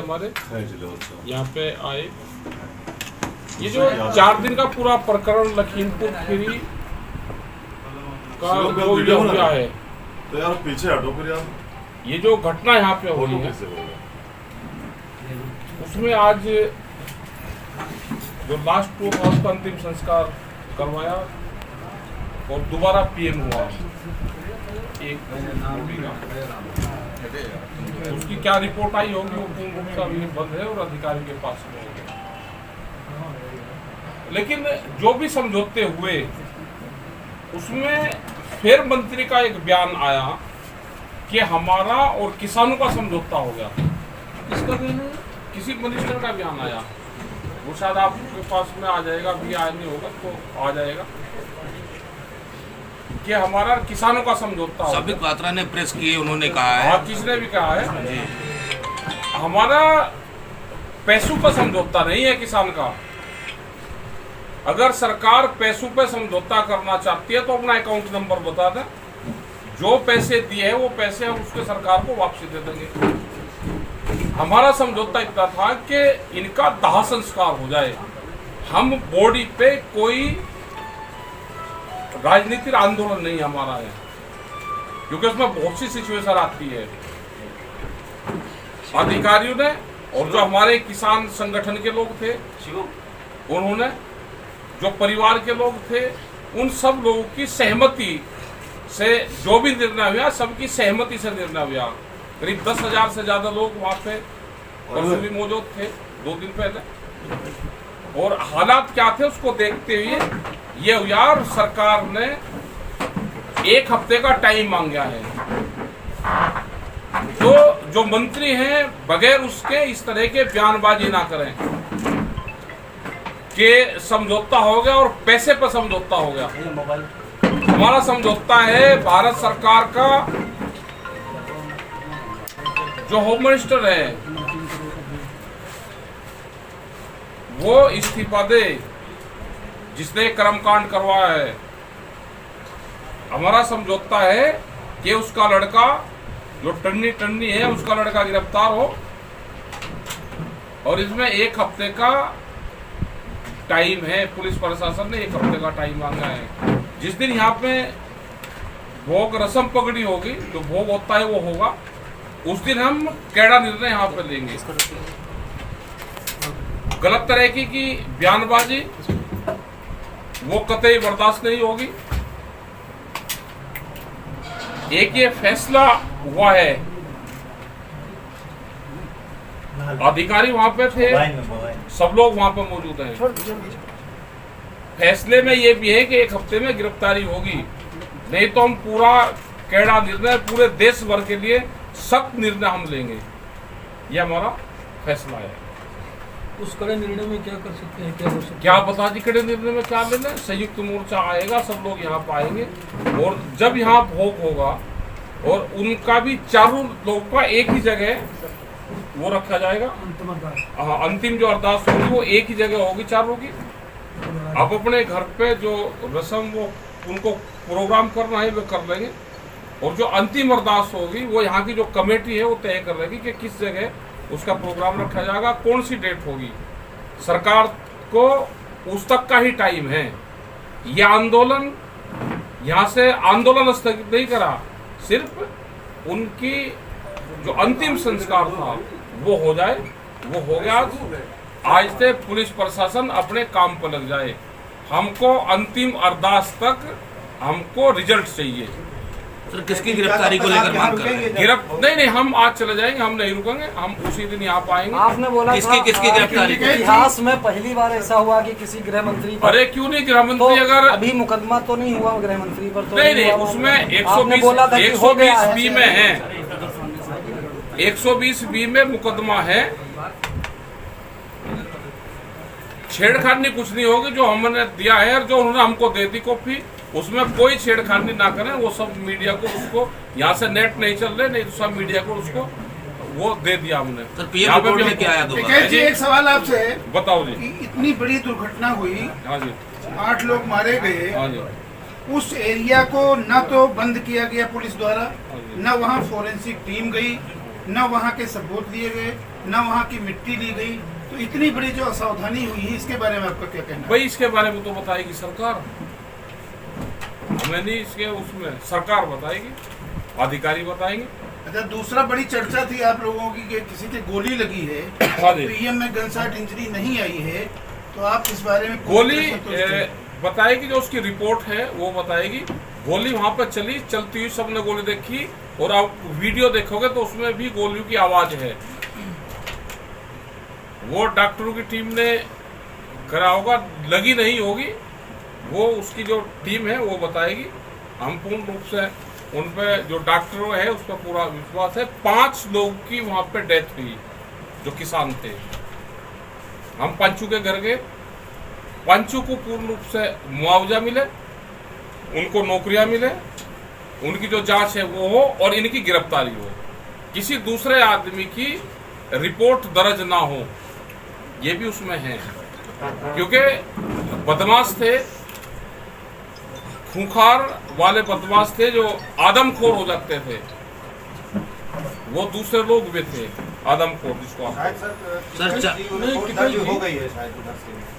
हमारे यहाँ पे आए। ये जो 4 दिन का पूरा प्रकरण लखीमपुर खीरी का जो ये हुआ है, तो यार पीछे हटो फिर यार। ये जो घटना यहाँ पे हुई है उसमें आज जो लास्ट टू हाउस का अंतिम संस्कार करवाया और दोबारा पीएम हुआ एक बॉडी का, उसकी क्या रिपोर्ट आई होगी वो पूर्ण रूप से अभी बंद है और अधिकारी के पास में होगी। लेकिन जो भी समझौते हुए उसमें फिर मंत्री का एक बयान आया कि हमारा और किसानों का समझौता हो गया। इसका किसी मिनिस्टर का बयान आया, वो शायद आपके पास में आ जाएगा, भी आज नहीं होगा तो आ जाएगा, कि हमारा किसानों का समझौता हो। संबित पात्रा ने प्रेस की, उन्होंने कहा है, हाँ किसने भी कहा है, हमारा पैसों पर समझौता नहीं है किसान का। अगर सरकार पैसों पे समझौता करना चाहती है तो अपना अकाउंट नंबर बता दें, जो पैसे दिए हैं वो पैसे हम उसके सरकार को वापसी दे देंगे। हमारा समझौता इतना था कि इनका दाह संस्कार हो जाए, हम बॉडी पे कोई राजनीतिक आंदोलन नहीं हमारा है, क्योंकि उसमें बहुत सी सिचुएशन आती है। अधिकारियों ने और जो हमारे किसान संगठन के लोग थे उन्होंने, जो परिवार के लोग थे, उन सब लोगों की सहमति से जो भी निर्णय हुआ सबकी सहमति से निर्णय हुआ। करीब 10,000 से ज्यादा लोग वहाँ पे भी मौजूद थे 2 दिन पहले, और हालात क्या थे उसको देखते हुए ये हुआ, सरकार ने 1 हफ्ते का टाइम मांगा है। तो जो मंत्री हैं बगैर उसके इस तरह के बयानबाजी ना करें कि समझौता हो गया और पैसे पर समझौता हो गया। हमारा समझौता है भारत सरकार का, जो होम मिनिस्टर है वो इस्तीफा दे जिसने कर्मकांड करवाया है। हमारा समझौता है कि उसका लड़का जो टन्नी है उसका लड़का गिरफ्तार हो, और इसमें 1 हफ्ते का टाइम है। पुलिस प्रशासन ने 1 हफ्ते का टाइम मांगा है। जिस दिन यहाँ पे भोग रस्म पगड़ी होगी, जो भोग होता है वो होगा, उस दिन हम कैड़ा निर्णय यहाँ पे लेंगे। गलत तरह की बयानबाजी वो कतई बर्दाश्त नहीं होगी। एक ये फैसला हुआ है, अधिकारी वहां पे थे, सब लोग वहां पे मौजूद हैं। फैसले में ये भी है कि 1 हफ्ते में गिरफ्तारी होगी, नहीं तो हम पूरा कैड़ा निर्णय पूरे देश भर के लिए सख्त निर्णय हम लेंगे। ये हमारा फैसला है। उस कड़े निर्णय में क्या कर सकते हैं, क्या हो सकता है? क्या बता दी कड़े निर्णय में क्या लेना? संयुक्त मोर्चा आएगा, सब लोग यहाँ पे आएंगे, और जब यहाँ भोग होगा और उनका भी चारों लोगों का एक ही जगह वो रखा जाएगा, हाँ अंतिम जो अरदास होगी वो एक ही जगह होगी चारों की। अब अपने घर पे जो रस्म वो उनको प्रोग्राम करना है वो कर लेंगे, और जो अंतिम अरदास होगी वो यहाँ की जो कमेटी है वो तय कर लेगी कि किस जगह उसका प्रोग्राम रखा जाएगा, कौन सी डेट होगी। सरकार को उस तक का ही टाइम है। यह आंदोलन यहाँ से आंदोलन स्थगित नहीं करा, सिर्फ उनकी जो अंतिम संस्कार था वो हो जाए, वो हो गया। आज से पुलिस प्रशासन अपने काम पर लग जाए। हमको अंतिम अरदास तक हमको रिजल्ट चाहिए। सर किसकी गिरफ्तारी को लेकर मांग कर रहे हैं? नहीं, हम आज चले जाएंगे, हम नहीं रुकेंगे, हम उसी दिन यहाँ पाएंगे। आपने बोला किसकी गिरफ्तारी? इतिहास में पहली बार ऐसा हुआ कि किसी गृह मंत्री पर, अरे क्यों नहीं गृह मंत्री, तो अगर अभी मुकदमा तो नहीं हुआ गृह मंत्री पर, तो नहीं उसमें 120 बी में है, 120 बी में मुकदमा है। छेड़खानी कुछ नहीं होगी, जो हमने दिया है और जो उन्होंने हमको दे दी कॉपी, उसमें कोई छेड़खानी ना करें। वो सब मीडिया को उसको यहाँ से नेट नहीं चल रहे, नहीं तो सब मीडिया को उसको वो दे दिया हमने। सर पीएम रिपोर्ट में क्या आया दोबारा? जी एक सवाल आपसे है, बताओ जी। इतनी बड़ी दुर्घटना हुई, हाँ जी, 8 लोग मारे गए, हाँ जी, उस एरिया को न तो बंद किया गया पुलिस द्वारा, न वहाँ फोरेंसिक टीम गई, न वहाँ के सबूत लिए गए, न वहाँ की मिट्टी ली गई, तो इतनी बड़ी जो असावधानी हुई है, इसके बारे में आपका क्या कहना है? भाई इसके बारे में तो बताएगी सरकार, हमें नहीं, इसके उसमें सरकार बताएगी, अधिकारी बताएंगे। अच्छा, दूसरा बड़ी चर्चा थी आप लोगों की कि किसी के गोली लगी है, हाँ जी। पीएम में गनशॉट इंजरी नहीं आई है, तो आप इस बारे में गोली बताएगी, जो उसकी रिपोर्ट है वो बताएगी। गोली वहां पर चलती हुई सबने गोली देखी, और आप वीडियो देखोगे तो उसमें भी गोलियों की आवाज है। वो डॉक्टरों की टीम ने करा होगा, लगी नहीं होगी, वो उसकी जो टीम है वो बताएगी। हम पूर्ण रूप से उन पे जो डॉक्टर है उस पर पूरा विश्वास है। 5 लोगों की वहां पे डेथ हुई जो किसान थे। हम पंचू के घर गए, पंचू को पूर्ण रूप से मुआवजा मिले, उनको नौकरियां मिले, उनकी जो जांच है वो हो और इनकी गिरफ्तारी हो, किसी दूसरे आदमी की रिपोर्ट दर्ज ना हो, ये भी उसमें है। क्योंकि बदमाश थे, खूंखार वाले बदमाश थे जो आदमखोर हो जाते थे, वो दूसरे लोग भी थे आदमखोर, जिसको हो गई है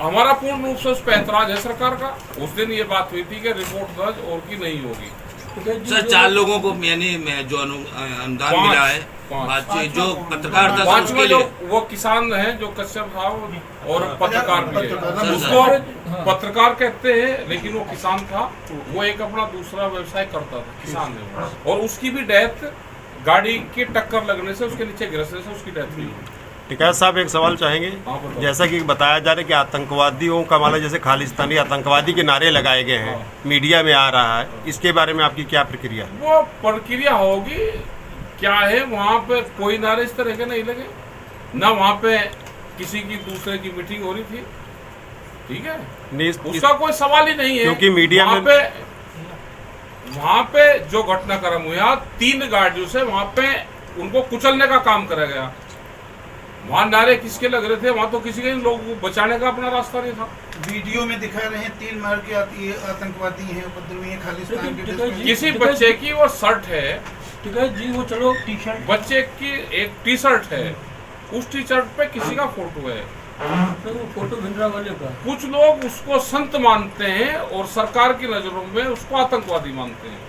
हमारा पूर्ण रूप से उस पर ऐतराज है सरकार का। उस दिन ये बात हुई थी कि रिपोर्ट दर्ज और की नहीं होगी। सर 4 लोगों को यानी जो अनुदान मिला है, जो पत्रकार था, 5 उसके में जो लिए वो किसान है जो कश्यप था और पत्रकार भी है, पत्रकार। उसको पत्रकार कहते हैं, लेकिन वो किसान था, वो एक अपना दूसरा व्यवसाय करता था, किसान है वो। और उसकी भी डेथ गाड़ी की टक्कर लगने से, उसके नीचे गिरने से उसकी डेथ हुई। टिकैत साहब एक सवाल चाहेंगे। हाँ, बताओ। जैसा कि बताया जा रहा है कि आतंकवादियों का माना जैसे खालिस्तानी आतंकवादी के नारे लगाए गए हैं, मीडिया में आ रहा है, इसके बारे में आपकी क्या प्रक्रिया है? वो प्रक्रिया होगी क्या है, वहाँ पे कोई नारे इस तरह के नहीं लगे, ना वहाँ पे किसी की दूसरे की मीटिंग हो रही थी, ठीक है, उसका कोई सवाल ही नहीं है। क्योंकि मीडिया में वहाँ पे जो घटनाक्रम हुआ, 3 गाड़ियों से वहाँ पे उनको कुचलने का काम करा गया। वहाँ नारे किसके लग रहे थे? वहाँ तो किसी के लोगों को बचाने का अपना रास्ता नहीं था। वीडियो में दिखा रहे हैं 3 मार के आती है, आतंकवादी हैं, उपद्रवी हैं, खालिस्तान के किसी बच्चे की वो शर्ट है, टिकैत जी, वो चलो टी-शर्ट, बच्चे की एक टी-शर्ट है, उस टी-शर्ट पे किसी का फोटो है, वो फोटो भिंडरा वाले का। कुछ लोग उसको संत मानते हैं और सरकार की नजरों में उसको आतंकवादी मानते हैं।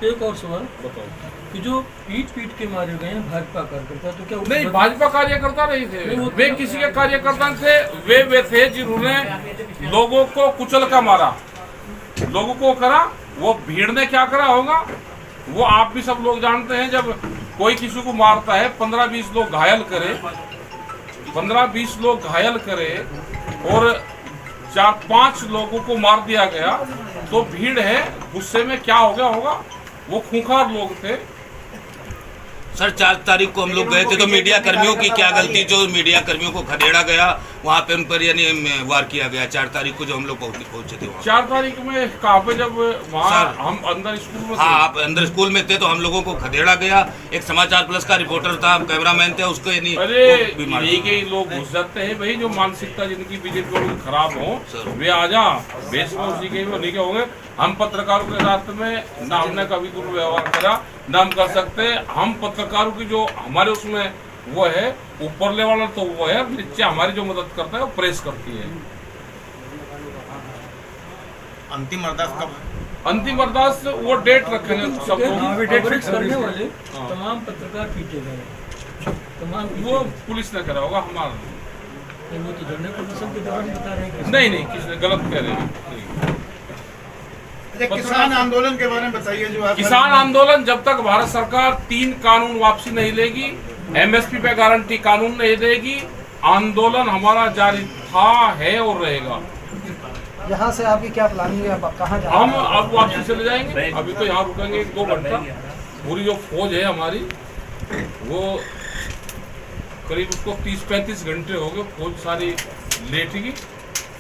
एक और सवाल बताओ। कि जो पीट के मारे गए हैं भाजपा कार्यकर्ता, तो क्या नहीं, भाजपा कार्यकर्ता नहीं थे, वे किसी के कार्यकर्ता थे, वे थे जिन्होंने लोगों को कुचल का मारा, लोगों को करा। वो भीड़ ने क्या करा होगा वो आप भी सब लोग जानते हैं। जब कोई किसी को मारता है, 15-20 लोग घायल करे, 15-20 लोग घायल करे और 4-5 लोगों को मार दिया गया, तो भीड़ है, गुस्से में क्या हो गया होगा, वो खूंखार लोग थे। सर 4 तारीख को हम लोग गए थे, तो मीडिया कर्मियों की क्या गलती, जो मीडिया कर्मियों को खदेड़ा गया, वहाँ पे उन पर यानी वार किया गया 4 तारीख को, जो हम लोग पहुंचे थे वहाँ। 4 तारीख में कहाँ पे? जब वहाँ हम अंदर स्कूल में, हाँ आप अंदर स्कूल में थे, तो हम लोगों को खदेड़ा गया। एक समाचार प्लस का रिपोर्टर था, कैमरामैन थे, उसको यानी अरे यही के लोग घुस जाते हैं भाई, जो मानसिकता जिनकी बीजेपी वालों की खराब हो, वे आ जा बेस में उसी के नहीं के होंगे। हम पत्रकारों के साथ में ना हमने कभी दुर्व्यवहार करा, ना हम कर सकते। हम पत्रकारों की जो हमारे उसमें वो है, ऊपर लेवल तो वो है, नीचे हमारी जो मदद करता है वो प्रेस करती है। अंतिम अरदास कब? अंतिम अरदास वो डेट रखेंगे सब लोग, कवरेज करने वाले तमाम पत्रकार पीटे गए, तमाम वो पुलिस ने करा होगा, हमारा वो तो धरने प्रदर्शन के दौरान बता रहे हैं। नहीं, किसने गलत कह रहे हैं। किसान आंदोलन के बारे में बताइए। जो आप किसान आंदोलन, जब तक भारत सरकार 3 कानून वापसी नहीं लेगी, एमएसपी पे गारंटी कानून नहीं देगी, आंदोलन हमारा जारी था, है और रहेगा। यहाँ से आपकी क्या प्लानिंग है, आप कहाँ जा? हम अब वापसी चले जाएंगे, अभी तो यहाँ रुकेंगे 1-2 घंटा। पूरी जो फौज है हमारी, वो करीब उसको 30-35 घंटे हो गए, फौज सारी लेटेगी,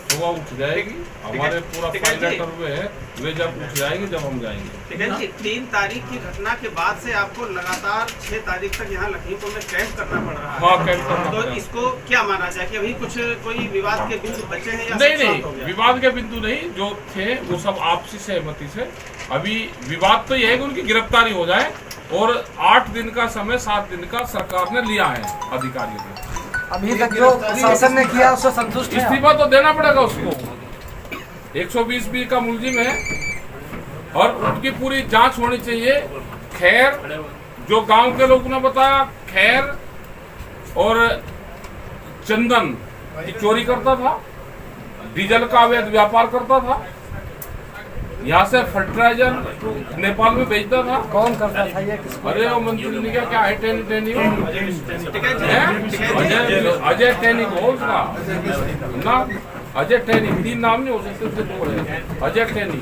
सुबह उठ जाएगी, हमारे पूरा फाइल लेटर में है, वे जब उठ जाएगी जब हम जाएंगे। ठीक है जी। 3 तारीख की घटना के बाद से आपको लगातार 6 तारीख तक यहाँ लखीमपुर में कैंप करना पड़ रहा है। हाँ, कैंप करना तो पड़ रहा है। इसको क्या माना जाए कि अभी कुछ कोई विवाद के बिंदु बचे हैं या नहीं सब शांत नहीं, हो गया? विवाद के बिंदु नहीं, जो थे वो सब आपसी सहमति से। अभी विवाद तो यह है कि उनकी गिरफ्तारी हो जाए, और 8 दिन का समय 7 दिन का सरकार ने लिया है अधिकारियों ने। अभी तक जो शासन ने किया उससे संतुष्ट हैं आप? इस्तीफा तो देना पड़ेगा उसको। 120 का मुलजिम है और उनकी पूरी जांच होनी चाहिए। खैर, जो गांव के लोगों ने बताया, खैर और चंदन की चोरी करता था, डीजल का अवैध व्यापार करता था, यहाँ से फर्टिलाइजर नेपाल में बेचता था। कौन करता था ये, किसको? अरे वो मंत्री ने क्या है, टेनी ठीक है जी। अजय टेनी को उसका ना, अजय टेनी, 3 नाम नहीं हो सकते, सिर्फ 2 है, अजय टेनी।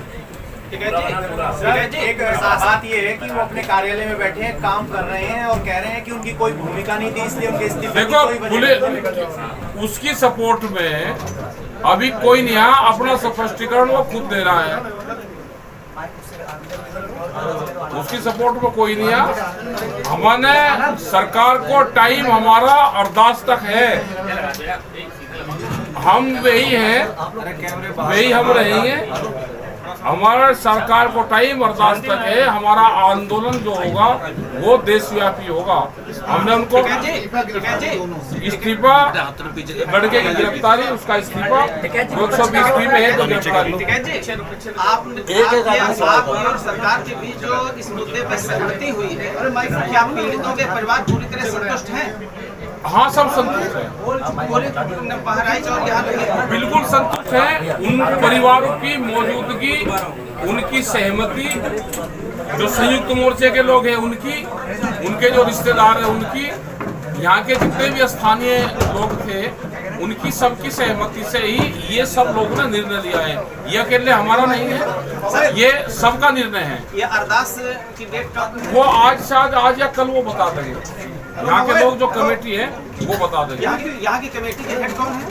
ठीक है जी। एक बात ये है कि वो अपने कार्यालय में बैठे हैं, काम कर रहे हैं और कह रहे हैं कि उनकी कोई भूमिका नहीं थी, इसलिए उनके इस्तीफे की देखो, कोई वजह नहीं। पुलिस उसकी सपोर्ट में अभी कोई नहीं है, अपना स्पष्टीकरण वो खुद दे रहा है। उसकी सपोर्ट में कोई नहीं है। हमने सरकार को टाइम हमारा अरदास तक है, हम वही हैं, वही हम रहेंगे। हमारा सरकार को टाइम अरदास तक है। हमारा आंदोलन जो होगा वो देशव्यापी होगा। हमने उनको इस्तीफा, लड़के की गिरफ्तारी, उसका इस्तीफा 120 में है तो गिरफ्तारी। ठीक है जी। आपकी और सरकार के बीच जो इस मुद्दे पर सहमति हुई है, क्या पीड़ितों के परिवार पूरी तरह संतुष्ट हैं? हाँ, सब संतुष्ट है, बहराइच और यहाँ बिल्कुल संतुष्ट है। उन परिवारों की मौजूदगी, उनकी सहमति, जो संयुक्त मोर्चे के लोग हैं उनकी, उनके जो रिश्तेदार हैं उनकी, यहाँ के जितने भी स्थानीय लोग थे उनकी सबकी सहमति से ही ये सब लोगों ने निर्णय लिया है। ये अकेले हमारा नहीं है, ये सबका निर्णय है। ये अरदास की डेट कब? वो आज शायद आज या कल वो बता देंगे। यहाँ के लोग जो कमेटी है वो बता देंगे। यहाँ की कमेटी के हेड कौन है?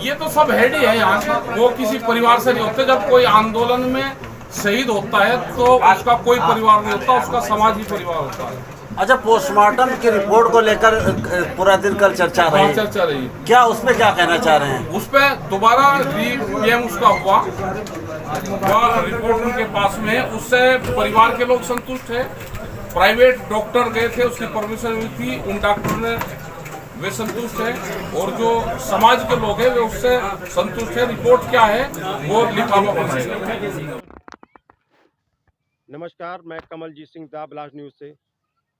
ये तो सब हेड ही है यहाँ के, वो किसी परिवार से नहीं होते। जब कोई आंदोलन में शहीद होता है तो उसका कोई परिवार नहीं होता, उसका समाज ही परिवार होता है। अच्छा, पोस्टमार्टम की रिपोर्ट को लेकर पूरा दिन कल चर्चा रही, चर्चा रही, क्या उसमें क्या कहना चाह रहे हैं? उस पर दोबारा पीएम उसका हुआ, रिपोर्ट उनके पास में है, उससे परिवार के लोग संतुष्ट है। प्राइवेट डॉक्टर गए थे, उसकी परमिशन हुई थी, उन डॉक्टर ने, वे संतुष्ट है, और जो समाज के लोग हैं वे उससे संतुष्ट है। रिपोर्ट क्या है वो लिफाफा बनाएगा। नमस्कार, मैं Kamaljeet Singh the blast news से।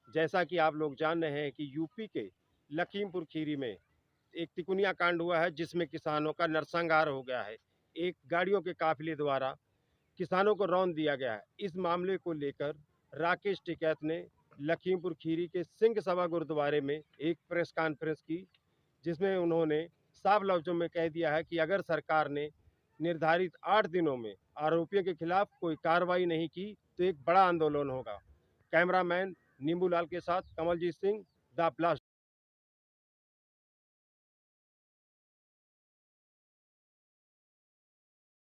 जैसा कि आप लोग जान रहे हैं कि यूपी के लखीमपुर खीरी में एक तिकुनिया कांड हुआ है, जिसमें किसानों का नरसंहार हो गया है। एक गाड़ियों के काफिले द्वारा किसानों को रौंद दिया गया है। इस मामले को लेकर राकेश टिकैत ने लखीमपुर खीरी के सिंह सभा गुरुद्वारे में एक प्रेस कॉन्फ्रेंस की, जिसमें उन्होंने साफ लफ्जों में कह दिया है कि अगर सरकार ने निर्धारित 8 दिनों में आरोपियों के खिलाफ कोई कार्रवाई नहीं की तो एक बड़ा आंदोलन होगा। कैमरामैन नींबूलाल के साथ कमलजीत सिंह, द ब्लास्ट।